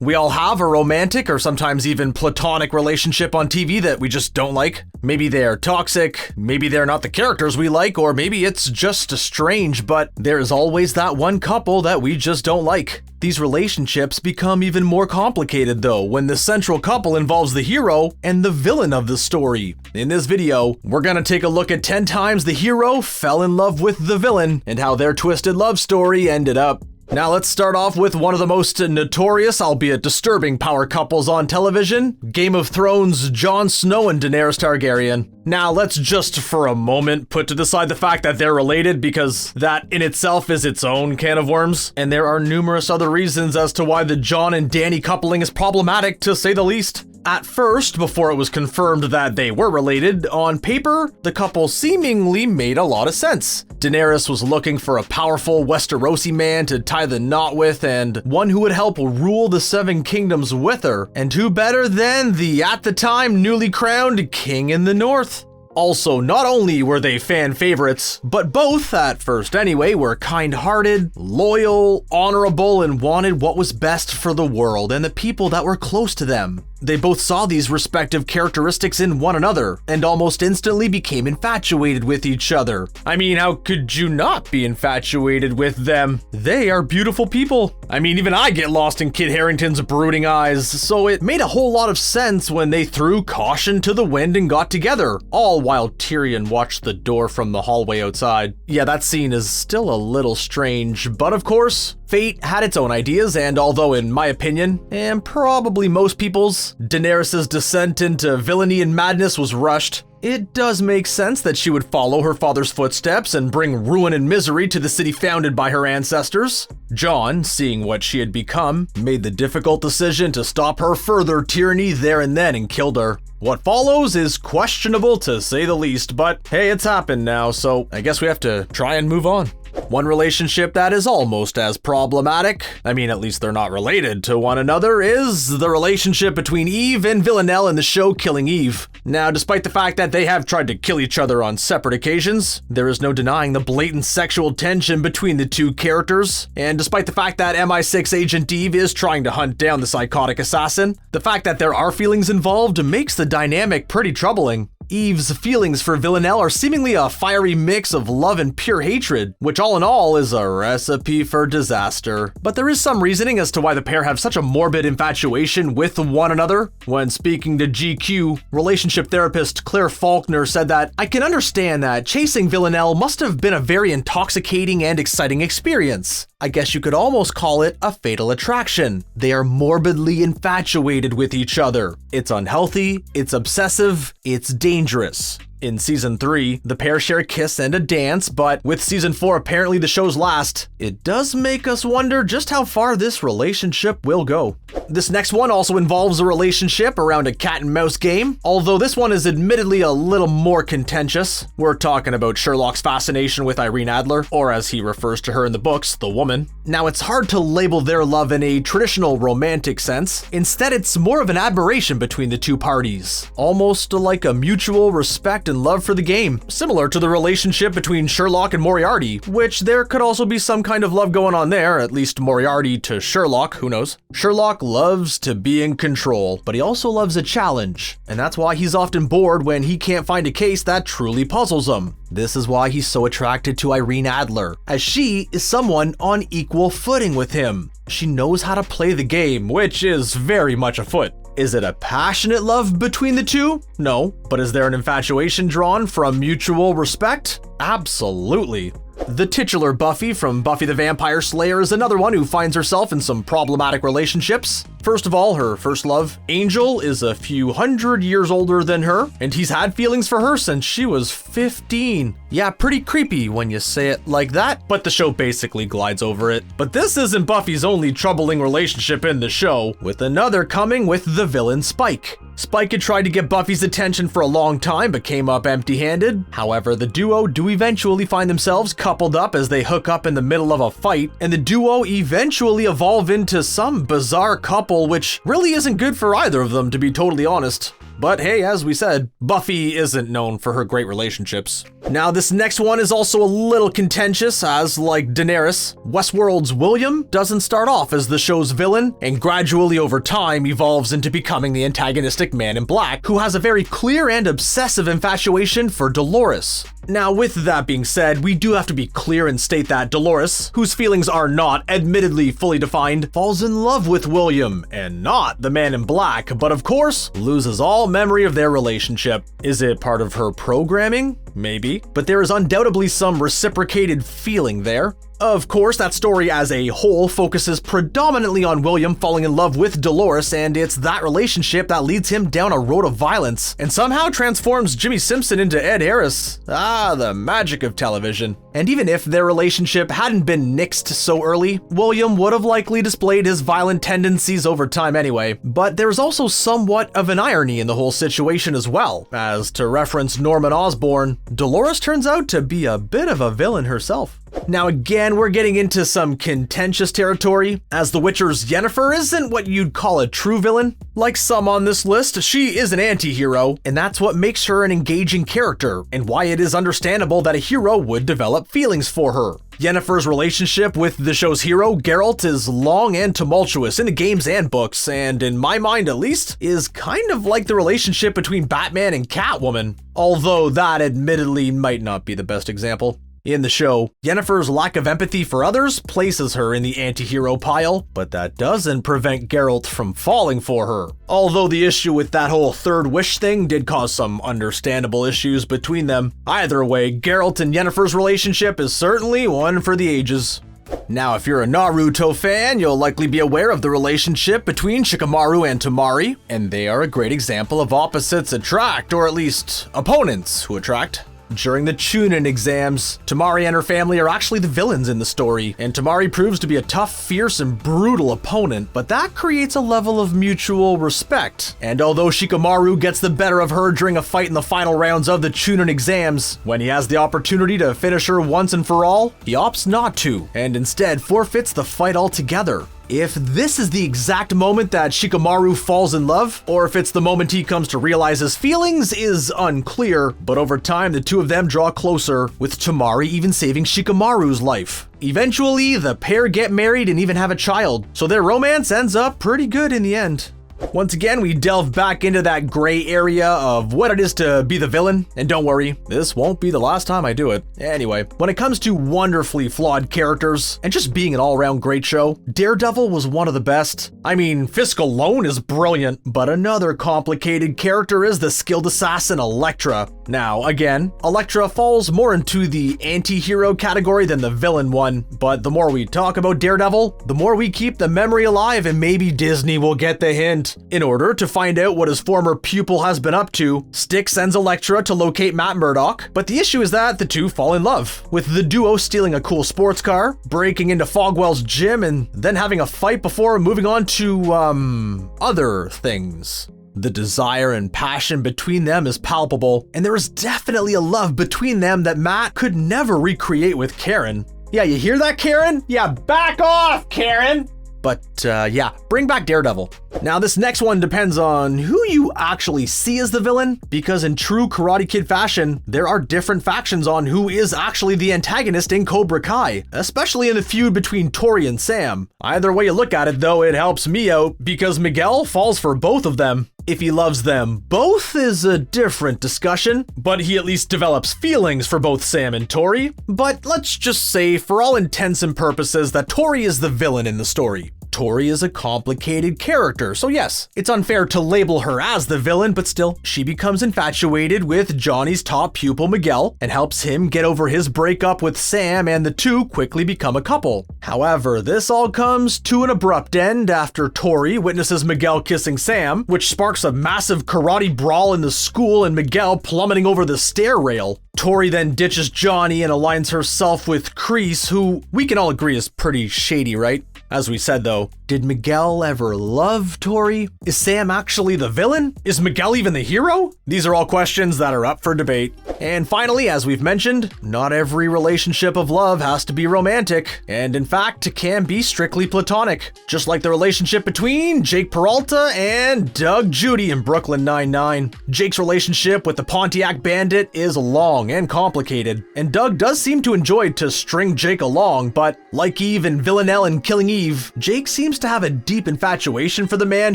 We all have a romantic or sometimes even platonic relationship on TV that we just don't like. Maybe they're toxic, maybe they're not the characters we like, or maybe it's just strange, but there is always that one couple that we just don't like. These relationships become even more complicated though when the central couple involves the hero and the villain of the story. In this video, we're gonna take a look at 10 times the hero fell in love with the villain and how their twisted love story ended up. Now let's start off with one of the most notorious, albeit disturbing power couples on television, Game of Thrones' Jon Snow and Daenerys Targaryen. Now let's just for a moment put to the side the fact that they're related because that in itself is its own can of worms, and there are numerous other reasons as to why the Jon and Dany coupling is problematic to say the least. At first, before it was confirmed that they were related, on paper, the couple seemingly made a lot of sense. Daenerys was looking for a powerful Westerosi man to tie the knot with and one who would help rule the Seven Kingdoms with her. And who better than the, at the time, newly crowned King in the North? Also, not only were they fan favorites, but both, at first anyway, were kind-hearted, loyal, honorable, and wanted what was best for the world and the people that were close to them. They both saw these respective characteristics in one another, and almost instantly became infatuated with each other. I mean, how could you not be infatuated with them? They are beautiful people. I mean, even I get lost in Kit Harington's brooding eyes, so it made a whole lot of sense when they threw caution to the wind and got together, all while Tyrion watched the door from the hallway outside. Yeah, that scene is still a little strange, but of course, fate had its own ideas, and although in my opinion, and probably most people's, Daenerys' descent into villainy and madness was rushed, it does make sense that she would follow her father's footsteps and bring ruin and misery to the city founded by her ancestors. Jon, seeing what she had become, made the difficult decision to stop her further tyranny there and then and killed her. What follows is questionable to say the least, but hey, it's happened now, so I guess we have to try and move on. One relationship that is almost as problematic, I mean at least they're not related to one another, is the relationship between Eve and Villanelle in the show Killing Eve. Now, despite the fact that they have tried to kill each other on separate occasions, there is no denying the blatant sexual tension between the two characters, and despite the fact that MI6 agent Eve is trying to hunt down the psychotic assassin, the fact that there are feelings involved makes the dynamic pretty troubling. Eve's feelings for Villanelle are seemingly a fiery mix of love and pure hatred, which all in all is a recipe for disaster. But there is some reasoning as to why the pair have such a morbid infatuation with one another. When speaking to GQ, relationship therapist Claire Faulkner said that, "I can understand that chasing Villanelle must have been a very intoxicating and exciting experience. I guess you could almost call it a fatal attraction. They are morbidly infatuated with each other. It's unhealthy, it's obsessive, it's dangerous." In season 3, the pair share a kiss and a dance, but with season 4 apparently the show's last, it does make us wonder just how far this relationship will go. This next one also involves a relationship around a cat and mouse game, although this one is admittedly a little more contentious. We're talking about Sherlock's fascination with Irene Adler, or as he refers to her in the books, the woman. Now, it's hard to label their love in a traditional romantic sense. Instead, it's more of an admiration between the two parties, almost like a mutual respect and love for the game, similar to the relationship between Sherlock and Moriarty, which there could also be some kind of love going on there, at least Moriarty to Sherlock, who knows. Sherlock loves to be in control, but he also loves a challenge, and that's why he's often bored when he can't find a case that truly puzzles him. This is why he's so attracted to Irene Adler, as she is someone on equal footing with him. She knows how to play the game, which is very much afoot. Is it a passionate love between the two? No. But is there an infatuation drawn from mutual respect? Absolutely. The titular Buffy from Buffy the Vampire Slayer is another one who finds herself in some problematic relationships. First of all, her first love, Angel, is a few hundred years older than her, and he's had feelings for her since she was 15. Yeah, pretty creepy when you say it like that, but the show basically glides over it. But this isn't Buffy's only troubling relationship in the show, with another coming with the villain Spike. Spike had tried to get Buffy's attention for a long time, but came up empty-handed. However, the duo do eventually find themselves coupled up as they hook up in the middle of a fight, and the duo eventually evolve into some bizarre couple, which really isn't good for either of them, to be totally honest. But hey, as we said, Buffy isn't known for her great relationships. Now, this next one is also a little contentious, as like Daenerys, Westworld's William doesn't start off as the show's villain, and gradually over time evolves into becoming the antagonistic man in black, who has a very clear and obsessive infatuation for Dolores. Now, with that being said, we do have to be clear and state that Dolores, whose feelings are not admittedly fully defined, falls in love with William, and not the man in black, but of course, loses all memory of their relationship. Is it part of her programming? Maybe, but there is undoubtedly some reciprocated feeling there. Of course, that story as a whole focuses predominantly on William falling in love with Dolores, and it's that relationship that leads him down a road of violence and somehow transforms Jimmy Simpson into Ed Harris. Ah, the magic of television. And even if their relationship hadn't been nixed so early, William would have likely displayed his violent tendencies over time anyway. But there's also somewhat of an irony in the whole situation as well, as to reference Norman Osborn, Dolores turns out to be a bit of a villain herself. Now again, we're getting into some contentious territory, as The Witcher's Yennifer isn't what you'd call a true villain. Like some on this list, she is an anti-hero, and that's what makes her an engaging character, and why it is understandable that a hero would develop feelings for her. Yennefer's relationship with the show's hero, Geralt, is long and tumultuous in the games and books, and in my mind at least, is kind of like the relationship between Batman and Catwoman, although that admittedly might not be the best example. In the show, Yennefer's lack of empathy for others places her in the anti-hero pile, but that doesn't prevent Geralt from falling for her. Although the issue with that whole third wish thing did cause some understandable issues between them. Either way, Geralt and Yennefer's relationship is certainly one for the ages. Now, if you're a Naruto fan, you'll likely be aware of the relationship between Shikamaru and Temari, and they are a great example of opposites attract, or at least opponents who attract. During the Chunin exams, Temari and her family are actually the villains in the story, and Temari proves to be a tough, fierce, and brutal opponent, but that creates a level of mutual respect. And although Shikamaru gets the better of her during a fight in the final rounds of the Chunin exams, when he has the opportunity to finish her once and for all, he opts not to, and instead forfeits the fight altogether. If this is the exact moment that Shikamaru falls in love, or if it's the moment he comes to realize his feelings, is unclear, but over time the two of them draw closer, with Temari even saving Shikamaru's life. Eventually, the pair get married and even have a child, so their romance ends up pretty good in the end. Once again, we delve back into that gray area of what it is to be the villain, and don't worry, this won't be the last time I do it. Anyway, when it comes to wonderfully flawed characters, and just being an all-around great show, Daredevil was one of the best. I mean, Fisk alone is brilliant, but another complicated character is the skilled assassin Elektra. Now, again, Elektra falls more into the anti-hero category than the villain one, but the more we talk about Daredevil, the more we keep the memory alive, and maybe Disney will get the hint. In order to find out what his former pupil has been up to, Styx sends Elektra to locate Matt Murdock, but the issue is that the two fall in love, with the duo stealing a cool sports car, breaking into Fogwell's gym, and then having a fight before moving on to, other things. The desire and passion between them is palpable, and there is definitely a love between them that Matt could never recreate with Karen. Yeah, you hear that, Karen? Yeah, back off, Karen! But yeah, bring back Daredevil. Now, this next one depends on who you actually see as the villain, because in true Karate Kid fashion, there are different factions on who is actually the antagonist in Cobra Kai, especially in the feud between Tory and Sam. Either way you look at it though, it helps me out, because Miguel falls for both of them. If he loves them both is a different discussion, but he at least develops feelings for both Sam and Tory. But let's just say, for all intents and purposes, that Tory is the villain in the story. Tory is a complicated character, so yes, it's unfair to label her as the villain, but still, she becomes infatuated with Johnny's top pupil Miguel and helps him get over his breakup with Sam, and the two quickly become a couple. However, this all comes to an abrupt end after Tory witnesses Miguel kissing Sam, which sparks a massive karate brawl in the school and Miguel plummeting over the stair rail. Tory then ditches Johnny and aligns herself with Kreese, who we can all agree is pretty shady, right? As we said though, Did Miguel ever love Tory? Is Sam actually the villain? Is Miguel even the hero? These are all questions that are up for debate. And finally, as we've mentioned, not every relationship of love has to be romantic, and in fact, it can be strictly platonic. Just like the relationship between Jake Peralta and Doug Judy in Brooklyn Nine-Nine. Jake's relationship with the Pontiac Bandit is long and complicated, and Doug does seem to enjoy to string Jake along, but like Eve and Villanelle in Killing Eve, Jake seems to have a deep infatuation for the man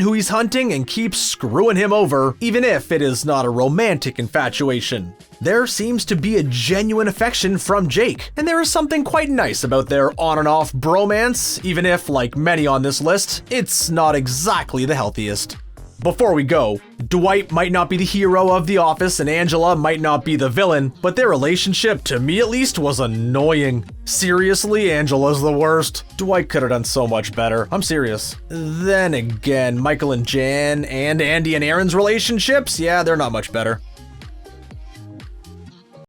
who he's hunting and keeps screwing him over, even if it is not a romantic infatuation. There seems to be a genuine affection from Jake, and there is something quite nice about their on and off bromance, even if, like many on this list, it's not exactly the healthiest. Before we go, Dwight might not be the hero of The Office and Angela might not be the villain, but their relationship, to me at least, was annoying. Seriously, Angela's the worst. Dwight could have done so much better. I'm serious. Then again, Michael and Jan and Andy and Aaron's relationships, yeah, they're not much better.